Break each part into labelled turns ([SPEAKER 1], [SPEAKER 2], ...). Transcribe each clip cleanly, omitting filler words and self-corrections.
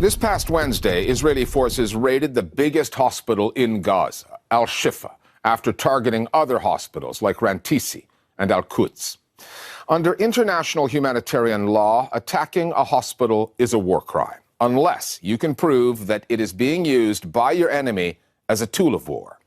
[SPEAKER 1] This past Wednesday, Israeli forces raided the biggest hospital in Gaza, Al-Shifa, after targeting other hospitals like Rantisi and Al-Quds. Under international humanitarian law, attacking a hospital is a war crime, unless you can prove that it is being used by your enemy as a tool of war,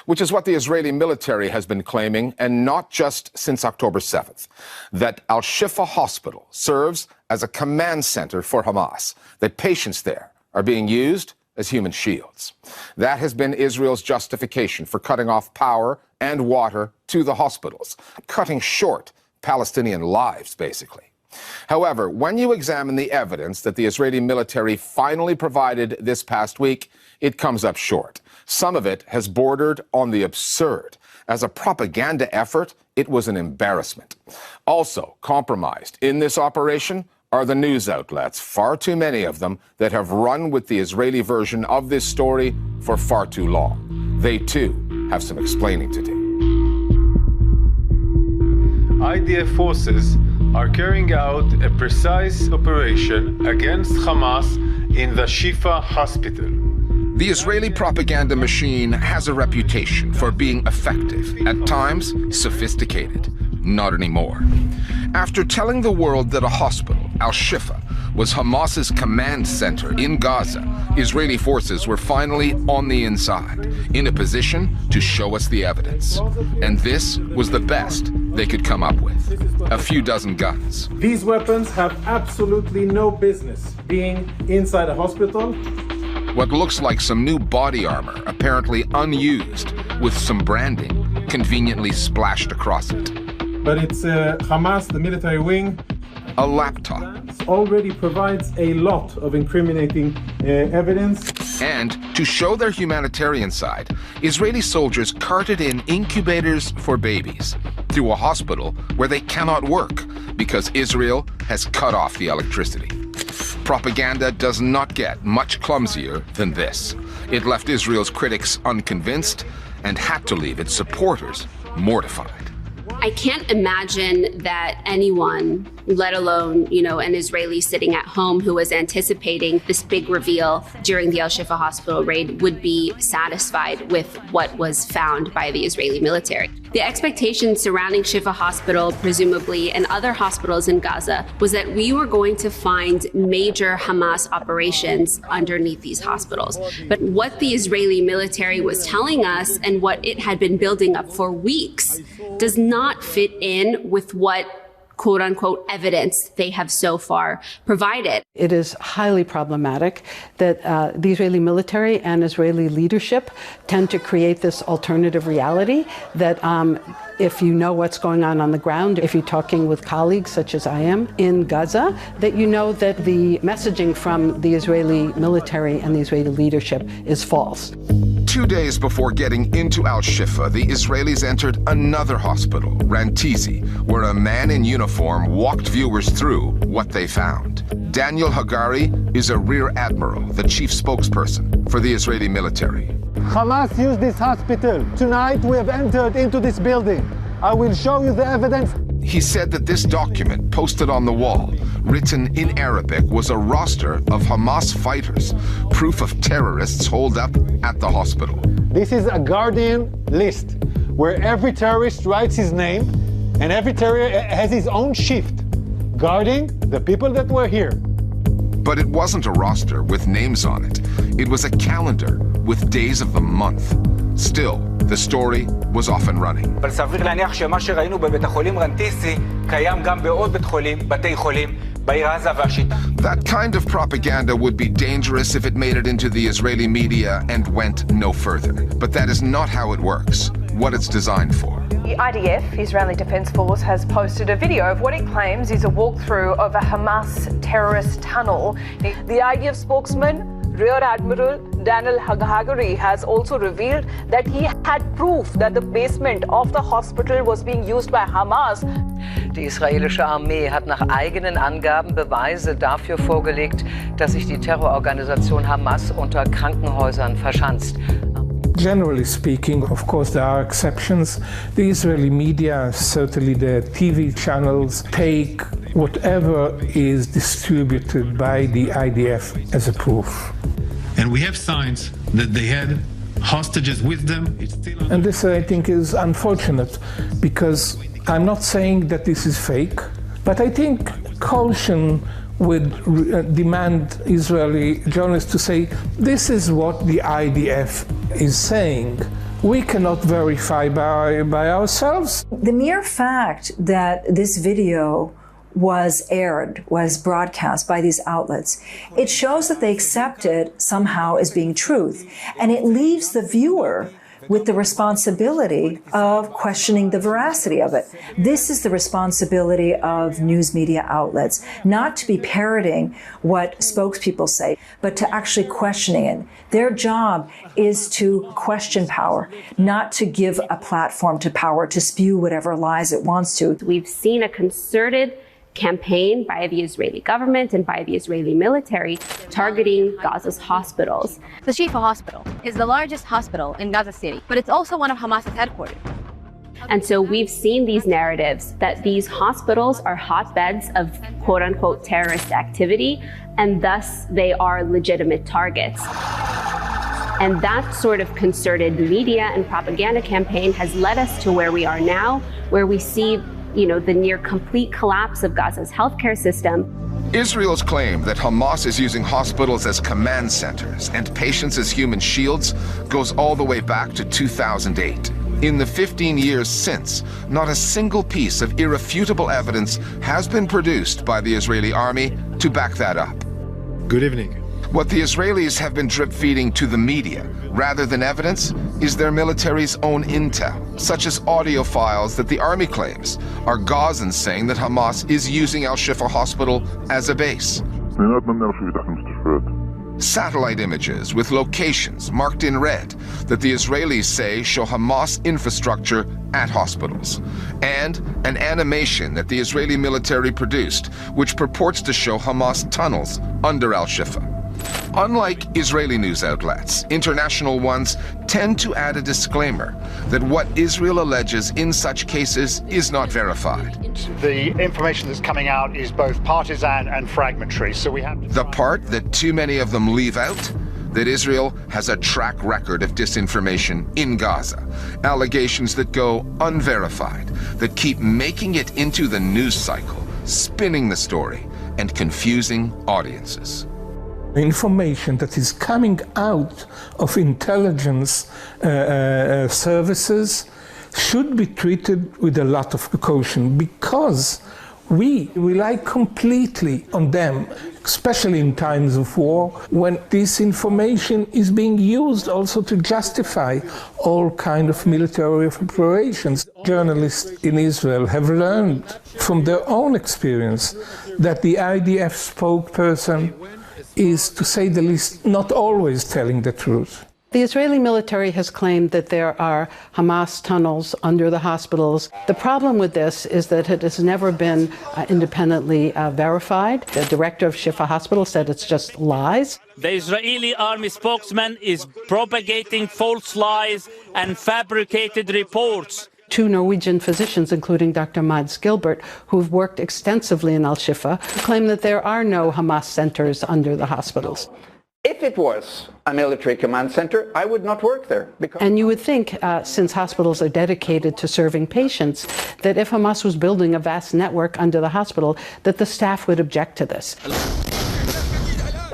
[SPEAKER 1] which is what the Israeli military has been claiming, and not just since October 7th, that Al-Shifa Hospital serves as a command center for Hamas, that patients there are being used as human shields. That has been Israel's justification for cutting off power and water to the hospitals, cutting short Palestinian lives, basically. However, when you examine the evidence that the Israeli military finally provided this past week, it comes up short. Some of it has bordered on the absurd. As a propaganda effort, it was an embarrassment. Also compromised in this operation are the news outlets, far too many of them, that have run with the Israeli version of this story for far too long. They, too, have some explaining to do.
[SPEAKER 2] IDF forces are carrying out a precise operation against Hamas in the Shifa hospital.
[SPEAKER 1] The Israeli propaganda machine has a reputation for being effective, at times sophisticated. Not anymore. After telling the world that a hospital, Al-Shifa, was Hamas's command center in Gaza, Israeli forces were finally on the inside, in a position to show us the evidence. And this was the best they could come up with. A few dozen guns.
[SPEAKER 3] These weapons have absolutely no business being inside a hospital.
[SPEAKER 1] What looks like some new body armor, apparently unused, with some branding conveniently splashed across it.
[SPEAKER 3] But it's Hamas, the military wing.
[SPEAKER 1] A laptop.
[SPEAKER 3] Already provides a lot of incriminating evidence.
[SPEAKER 1] And to show their humanitarian side, Israeli soldiers carted in incubators for babies through a hospital where they cannot work because Israel has cut off the electricity. Propaganda does not get much clumsier than this. It left Israel's critics unconvinced and had to leave its supporters mortified.
[SPEAKER 4] I can't imagine that anyone, let alone, an Israeli sitting at home who was anticipating this big reveal during the Al-Shifa hospital raid, would be satisfied with what was found by the Israeli military. The expectation surrounding Shifa Hospital, presumably, and other hospitals in Gaza was that we were going to find major Hamas operations underneath these hospitals. But what the Israeli military was telling us and what it had been building up for weeks does not fit in with what quote-unquote evidence they have so far provided.
[SPEAKER 5] It is highly problematic that the Israeli military and Israeli leadership tend to create this alternative reality that if you know what's going on the ground, if you're talking with colleagues such as I am in Gaza, that you know that the messaging from the Israeli military and the Israeli leadership is false.
[SPEAKER 1] 2 days before getting into Al-Shifa, the Israelis entered another hospital, Rantisi, where a man in uniform walked viewers through what they found. Daniel Hagari is a rear admiral, the chief spokesperson for the Israeli military.
[SPEAKER 6] Hamas used this hospital. Tonight we have entered into this building. I will show you the evidence.
[SPEAKER 1] He said that this document posted on the wall, written in Arabic, was a roster of Hamas fighters, proof of terrorists holed up at the hospital.
[SPEAKER 6] This is a Guardian list where every terrorist writes his name and every terrorist has his own shift, guarding the people that were here.
[SPEAKER 1] But it wasn't a roster with names on it. It was a calendar with days of the month. Still, the story was off and running.
[SPEAKER 7] אבל סביר להניח שמה שראינו בבית החולים רנטיסי קיים גם בעוד בתי חולים בעיר עזה והשיטה.
[SPEAKER 1] That kind of propaganda would be dangerous if it made it into the Israeli media and went no further. But that is not how it works, what it's designed for.
[SPEAKER 8] The IDF, Israeli Defense Force, has posted a video of what it claims is a walkthrough of a Hamas terrorist tunnel. The IDF spokesman, Rear Admiral Daniel Hagari, has also revealed that he had proof that the basement of the hospital was being used by Hamas.
[SPEAKER 9] Die israelische Armee hat nach eigenen Angaben Beweise dafür vorgelegt, dass sich die Terrororganisation Hamas unter Krankenhäusern verschanzt.
[SPEAKER 10] Generally speaking, of course, there are exceptions. The Israeli media, certainly the TV channels, take whatever is distributed by the IDF as a proof.
[SPEAKER 2] And we have signs that they had hostages with them.
[SPEAKER 10] And this, I think, is unfortunate, because I'm not saying that this is fake, but I think caution would demand Israeli journalists to say, this is what the IDF is saying. We cannot verify by ourselves.
[SPEAKER 11] The mere fact that this video was aired, was broadcast by these outlets, it shows that they accept it somehow as being truth. And it leaves the viewer with the responsibility of questioning the veracity of it. This is the responsibility of news media outlets, not to be parroting what spokespeople say, but to actually questioning it. Their job is to question power, not to give a platform to power, to spew whatever lies it wants to.
[SPEAKER 4] We've seen a concerted campaign by the Israeli government and by the Israeli military targeting Gaza's hospitals.
[SPEAKER 12] The Shifa Hospital is the largest hospital in Gaza City, but it's also one of Hamas's headquarters.
[SPEAKER 4] And so we've seen these narratives that these hospitals are hotbeds of quote-unquote terrorist activity, and thus they are legitimate targets. And that sort of concerted media and propaganda campaign has led us to where we are now, where we see the near complete collapse of Gaza's healthcare system.
[SPEAKER 1] Israel's claim that Hamas is using hospitals as command centers and patients as human shields goes all the way back to 2008. In the 15 years since, not a single piece of irrefutable evidence has been produced by the Israeli army to back that up.
[SPEAKER 2] Good evening.
[SPEAKER 1] What the Israelis have been drip-feeding to the media, rather than evidence, is their military's own intel, such as audio files that the army claims are Gazans saying that Hamas is using Al-Shifa Hospital as a base. Satellite images with locations marked in red that the Israelis say show Hamas infrastructure at hospitals, and an animation that the Israeli military produced which purports to show Hamas tunnels under Al-Shifa. Unlike Israeli news outlets, international ones tend to add a disclaimer that what Israel alleges in such cases is not verified.
[SPEAKER 13] The information that's coming out is both partisan and fragmentary, so we have to...
[SPEAKER 1] The part that too many of them leave out? That Israel has a track record of disinformation in Gaza. Allegations that go unverified, that keep making it into the news cycle, spinning the story, and confusing audiences.
[SPEAKER 10] Information that is coming out of intelligence services should be treated with a lot of caution, because we rely completely on them, especially in times of war, when this information is being used also to justify all kinds of military operations. Journalists in Israel have learned from their own experience that the IDF spokesperson is, to say the least, not always telling the truth.
[SPEAKER 5] The Israeli military has claimed that there are Hamas tunnels under the hospitals. The problem with this is that it has never been independently verified. The director of Shifa Hospital said it's just lies.
[SPEAKER 14] The Israeli army spokesman is propagating false lies and fabricated reports.
[SPEAKER 5] Two Norwegian physicians, including Dr. Mads Gilbert, who've worked extensively in Al-Shifa, claim that there are no Hamas centers under the hospitals.
[SPEAKER 15] If it was a military command center, I would not work there.
[SPEAKER 5] And you would think, since hospitals are dedicated to serving patients, that if Hamas was building a vast network under the hospital, that the staff would object to this.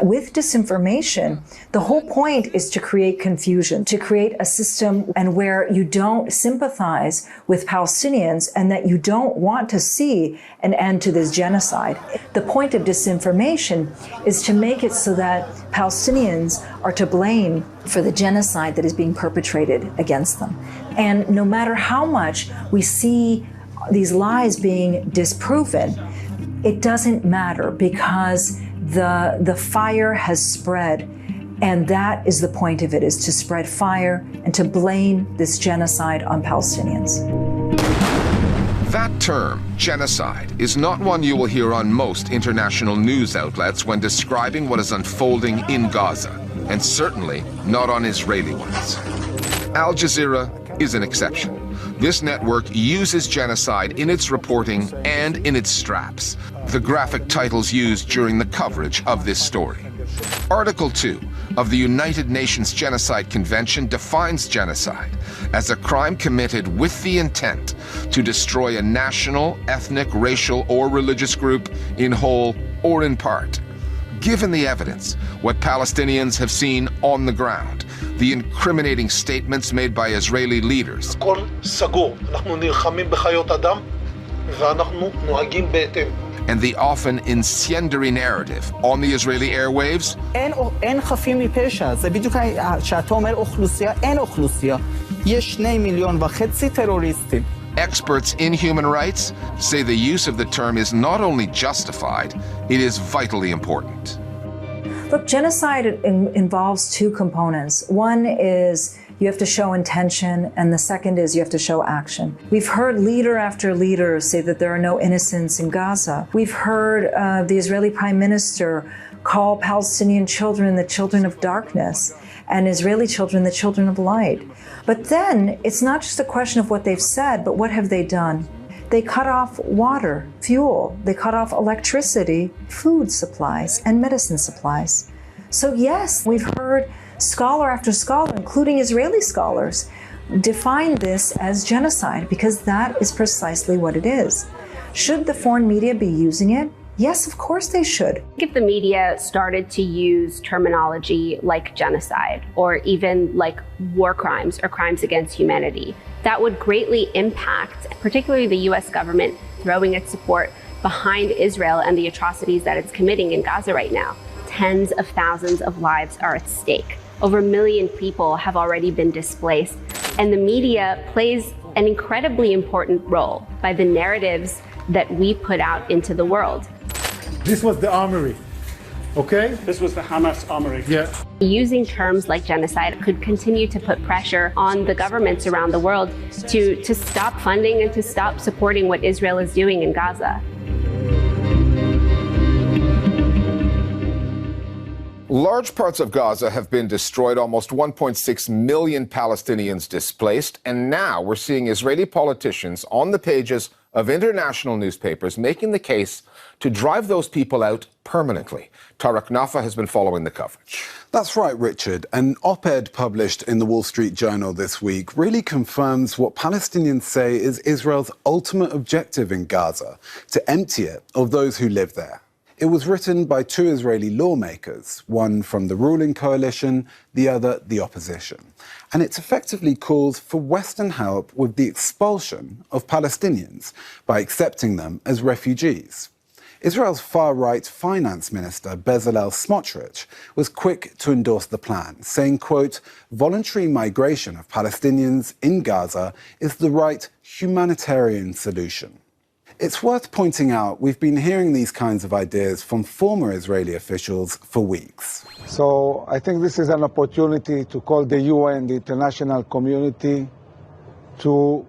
[SPEAKER 11] With disinformation, the whole point is to create confusion, to create a system and where you don't sympathize with Palestinians and that you don't want to see an end to this genocide. The point of disinformation is to make it so that Palestinians are to blame for the genocide that is being perpetrated against them. And no matter how much we see these lies being disproven, it doesn't matter, because the fire has spread, and that is the point of it, is to spread fire and to blame this genocide on Palestinians.
[SPEAKER 1] That term, genocide, is not one you will hear on most international news outlets when describing what is unfolding in Gaza, and certainly not on Israeli ones. Al Jazeera is an exception. This network uses genocide in its reporting and in its straps, the graphic titles used during the coverage of this story. Article 2 of the United Nations Genocide Convention defines genocide as a crime committed with the intent to destroy a national, ethnic, racial, or religious group in whole or in part. Given the evidence, what Palestinians have seen on the ground, the incriminating statements made by Israeli leaders, and the often incendiary narrative on the Israeli airwaves,
[SPEAKER 16] אין חפים מפשע. זה בדיוק שאתה אומר אוכלוסייה, אין אוכלוסייה. יש 2.5 מיליון טרוריסטים.
[SPEAKER 1] experts in human rights say the use of the term is not only justified, it is vitally important.
[SPEAKER 11] Look, genocide involves two components. One is you have to show intention, and the second is you have to show action. We've heard leader after leader say that there are no innocents in Gaza. We've heard the Israeli Prime Minister call Palestinian children the children of darkness and Israeli children the children of light. But then it's not just a question of what they've said, but what have they done? They cut off water, fuel, they cut off electricity, food supplies, and medicine supplies. So yes, we've heard scholar after scholar, including Israeli scholars, define this as genocide because that is precisely what it is. Should the foreign media be using it? Yes, of course they should.
[SPEAKER 4] If the media started to use terminology like genocide or even like war crimes or crimes against humanity, that would greatly impact, particularly the US government throwing its support behind Israel and the atrocities that it's committing in Gaza right now. Tens of thousands of lives are at stake. Over 1 million people have already been displaced. And the media plays an incredibly important role by the narratives that we put out into the world.
[SPEAKER 3] This was the armory, okay?
[SPEAKER 17] This was the Hamas armory.
[SPEAKER 3] Yeah.
[SPEAKER 4] Using terms like genocide could continue to put pressure on the governments around the world to stop funding and to stop supporting what Israel is doing in Gaza.
[SPEAKER 1] Large parts of Gaza have been destroyed, almost 1.6 million Palestinians displaced, and now we're seeing Israeli politicians on the pages of international newspapers making the case to drive those people out permanently. Tarek Nafa has been following the coverage.
[SPEAKER 18] That's right, Richard. An op-ed published in the Wall Street Journal this week really confirms what Palestinians say is Israel's ultimate objective in Gaza, to empty it of those who live there. It was written by two Israeli lawmakers, one from the ruling coalition, the other the opposition. And it effectively calls for Western help with the expulsion of Palestinians by accepting them as refugees. Israel's far-right finance minister, Bezalel Smotrich, was quick to endorse the plan, saying, quote, voluntary migration of Palestinians in Gaza is the right humanitarian solution. It's worth pointing out we've been hearing these kinds of ideas from former Israeli officials for weeks.
[SPEAKER 19] So I think this is an opportunity to call the UN, the international community, to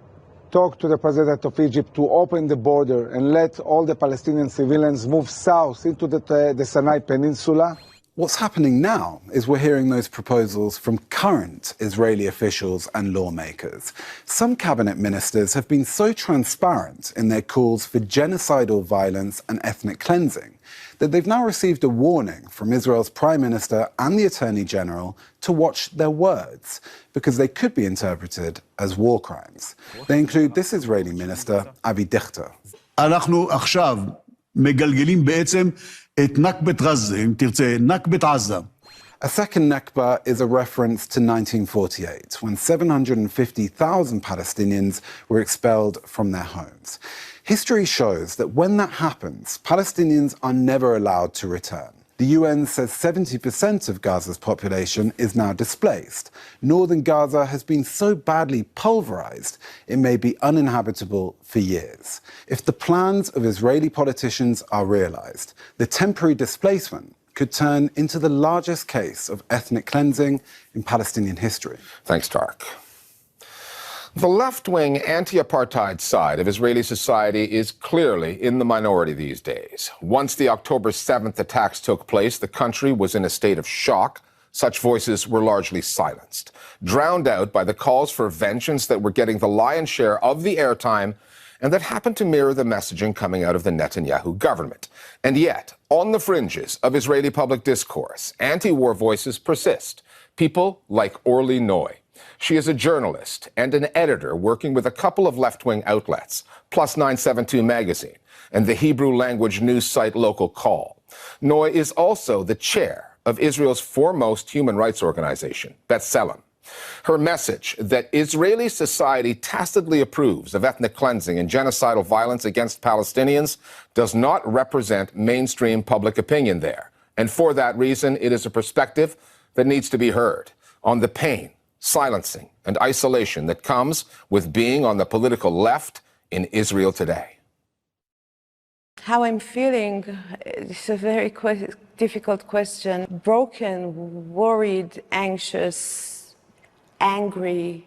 [SPEAKER 19] talk to the president of Egypt to open the border and let all the Palestinian civilians move south into the Sinai Peninsula.
[SPEAKER 18] What's happening now is we're hearing those proposals from current Israeli officials and lawmakers. Some cabinet ministers have been so transparent in their calls for genocidal violence and ethnic cleansing that they've now received a warning from Israel's Prime Minister and the Attorney General to watch their words, because they could be interpreted as war crimes. They include this Israeli minister, Avi Dichter.
[SPEAKER 20] אנחנו עכשיו מגלגלים בעצם את נכבת עזה, אם תרצה, נכבת עזה.
[SPEAKER 18] A second Nakba is a reference to 1948, when 750,000 Palestinians were expelled from their homes. History shows that when that happens, Palestinians are never allowed to return. The UN says 70% of Gaza's population is now displaced. Northern Gaza has been so badly pulverized, it may be uninhabitable for years. If the plans of Israeli politicians are realized, the temporary displacement could turn into the largest case of ethnic cleansing in Palestinian history.
[SPEAKER 1] Thanks, Tarek. The left-wing anti-apartheid side of Israeli society is clearly in the minority these days. Once the October 7th attacks took place, the country was in a state of shock. such voices were largely silenced, drowned out by the calls for vengeance that were getting the lion's share of the airtime and that happened to mirror the messaging coming out of the Netanyahu government. And yet, on the fringes of Israeli public discourse, anti-war voices persist. People like Orly Noy. She is a journalist and an editor working with a couple of left-wing outlets, Plus 972 magazine and the Hebrew language news site Local Call. Noy is also the chair of Israel's foremost human rights organization, B'Tselem. Her message that Israeli society tacitly approves of ethnic cleansing and genocidal violence against Palestinians does not represent mainstream public opinion there. And for that reason, it is a perspective that needs to be heard on the pain, silencing, and isolation that comes with being on the political left in Israel today.
[SPEAKER 17] How I'm feeling is a very difficult question. Broken, worried, anxious, angry,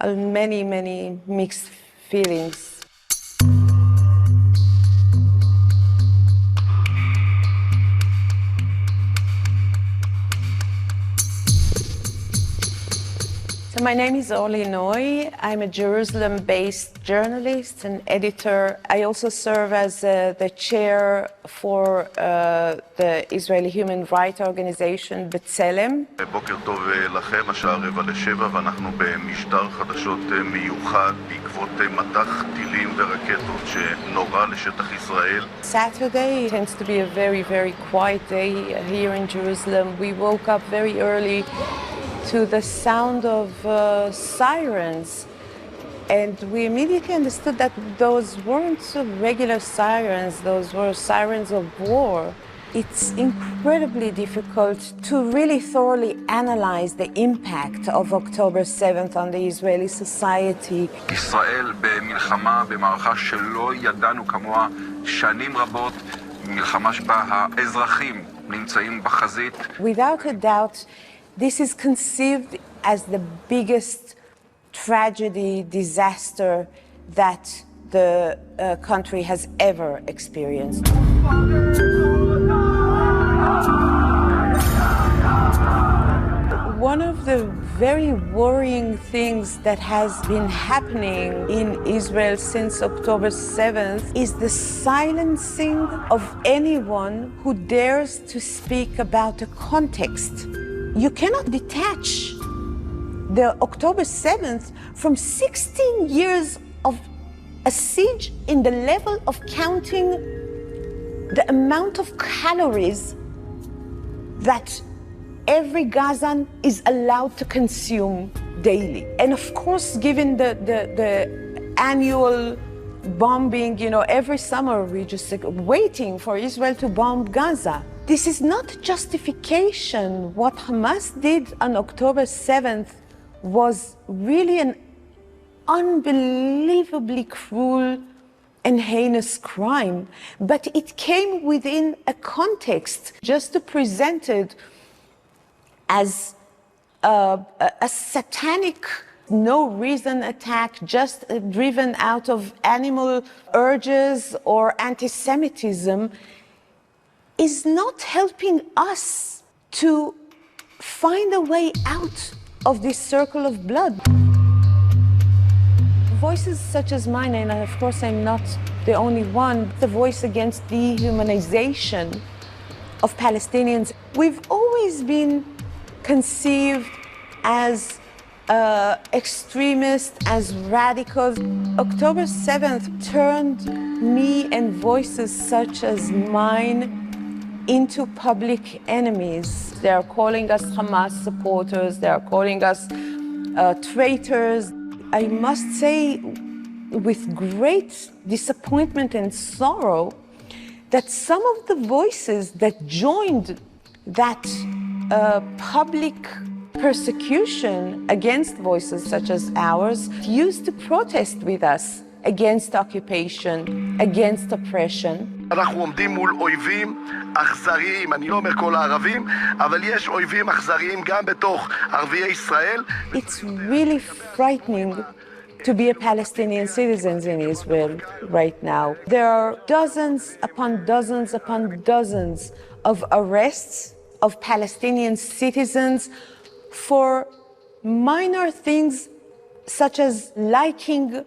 [SPEAKER 17] many mixed feelings. So my name is Orly Noy. I'm a Jerusalem-based journalist and editor. I also serve as the chair for the Israeli human rights organization B'Tselem.
[SPEAKER 21] בוקר טוב לכם, השעה 6:15 ואנחנו במשדר חדשות מיוחד בעקבות מטח טילים ורקטות שנורה לשטח ישראל.
[SPEAKER 17] Saturday tends to be a very quiet day here in Jerusalem. We woke up very early to the sound of sirens, and we immediately understood that those weren't regular sirens, those were sirens of war. It's incredibly difficult to really thoroughly analyze the impact of October 7th on the Israeli society.
[SPEAKER 21] ישראל במלחמה, במערכה שלא ידענו כמוה שנים רבות, מלחמה שבה האזרחים נמצאים בחזית.
[SPEAKER 17] Without a doubt, this is conceived as the biggest tragedy, disaster that the country has ever experienced. One of the very worrying things that has been happening in Israel since October 7th is the silencing of anyone who dares to speak about the context. You cannot detach the October 7th from 16 years of a siege in the level of counting the amount of calories that every Gazan is allowed to consume daily. And of course, given the annual bombing, every summer we're just waiting for Israel to bomb Gaza. This is not justification. What Hamas did on October 7th was really an unbelievably cruel and heinous crime, but it came within a context just to present it as a satanic, no-reason attack just driven out of animal urges or anti-Semitism is not helping us to find a way out of this circle of blood. Voices such as mine, and of course I'm not the only one, the voice against dehumanization of Palestinians. We've always been conceived as extremists, as radicals. October 7th turned me and voices such as mine into public enemies. They are calling us Hamas supporters, they are calling us traitors. I must say with great disappointment and sorrow that some of the voices that joined that public persecution against voices such as ours used to protest with us against occupation, against oppression.
[SPEAKER 21] אנחנו עומדים מול אויבים אכזריים, אני לא אומר כל הערבים, אבל יש אויבים אכזריים גם בתוך ערביי ישראל.
[SPEAKER 17] It's really frightening to be a Palestinian citizen in Israel right now. There are dozens upon dozens upon dozens of arrests of Palestinian citizens for minor things such as liking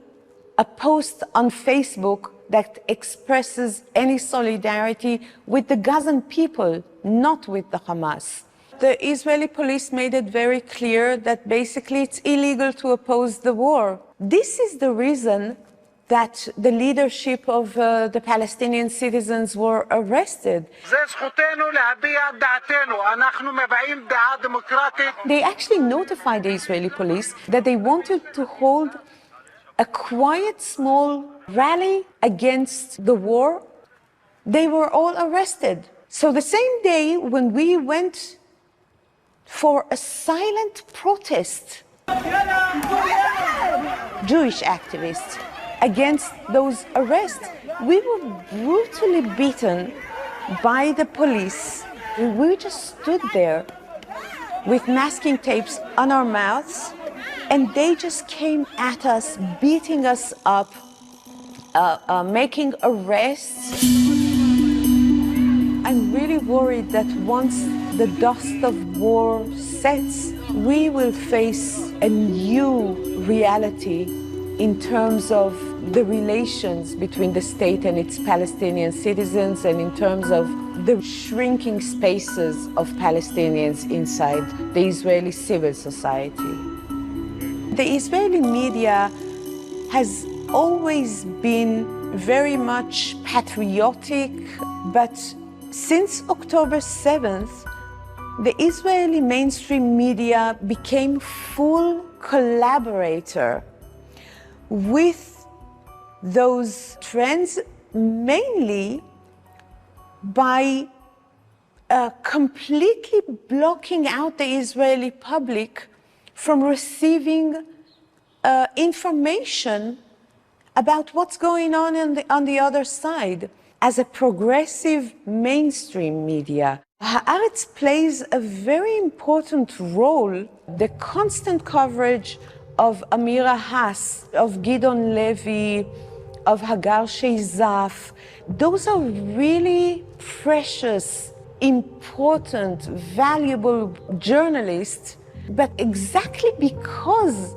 [SPEAKER 17] a post on Facebook that expresses any solidarity with the Gazan people, not with the Hamas. The Israeli police made it very clear that basically it's illegal to oppose the war. This is the reason that the leadership of the Palestinian citizens were arrested. They actually notified the Israeli police that they wanted to hold a quiet, small rally against the war. They were all arrested. So the same day when we went for a silent protest, Jewish activists, against those arrests, we were brutally beaten by the police. We just stood there with masking tapes on our mouths, and they just came at us, beating us up, making arrests. I'm really worried that once the dust of war sets, we will face a new reality in terms of the relations between the state and its Palestinian citizens, and in terms of the shrinking spaces of Palestinians inside the Israeli civil society. The Israeli media has always been very much patriotic, but since October 7th, the Israeli mainstream media became full collaborator with those trends, mainly by completely blocking out the Israeli public from receiving information about what's going on the other side. As a progressive mainstream media, Haaretz plays a very important role. The constant coverage of Amira Haas, of Gidon Levy, of Hagar Sheizaf, those are really precious, important, valuable journalists. But exactly because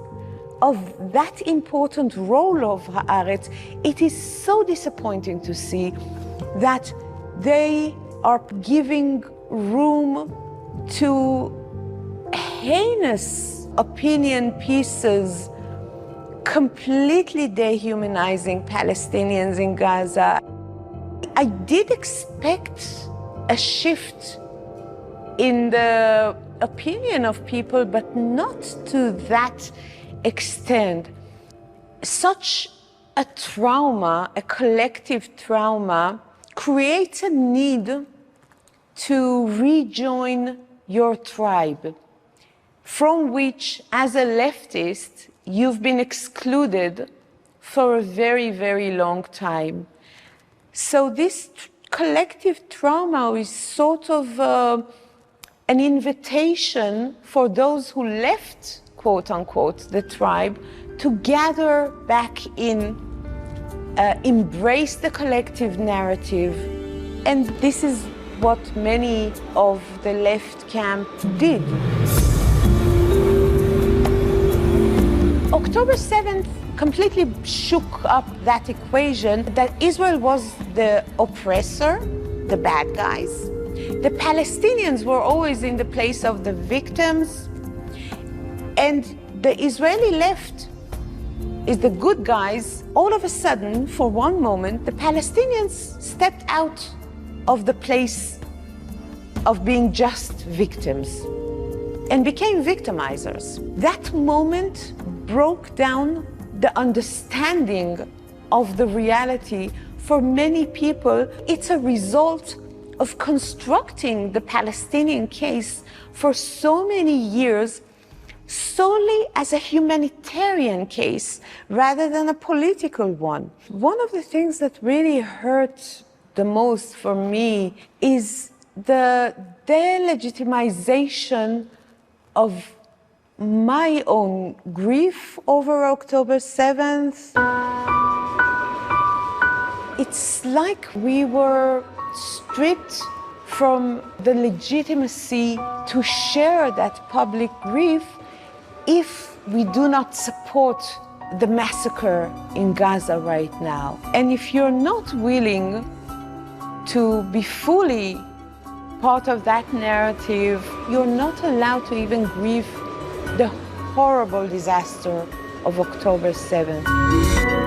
[SPEAKER 17] of that important role of Haaretz, it is so disappointing to see that they are giving room to heinous opinion pieces, completely dehumanizing Palestinians in Gaza. I did expect a shift in the opinion of people, but not to that extent. Such a trauma, a collective trauma, creates a need to rejoin your tribe, from which, as a leftist, you've been excluded for a very, very long time. So this collective trauma is sort of an invitation for those who left, quote unquote, the tribe, to gather back in, embrace the collective narrative. And this is what many of the left camp did. October 7th completely shook up that equation that Israel was the oppressor, the bad guys. The Palestinians were always in the place of the victims, and the Israeli left is the good guys. All of a sudden, for one moment, the Palestinians stepped out of the place of being just victims and became victimizers. That moment broke down the understanding of the reality for many people. It's a result of constructing the Palestinian case for so many years solely as a humanitarian case rather than a political one. One of the things that really hurt the most for me is the delegitimization of my own grief over October 7th. It's like we were stripped from the legitimacy to share that public grief if we do not support the massacre in Gaza right now. And if you're not willing to be fully part of that narrative, you're not allowed to even grieve the horrible disaster of October 7th.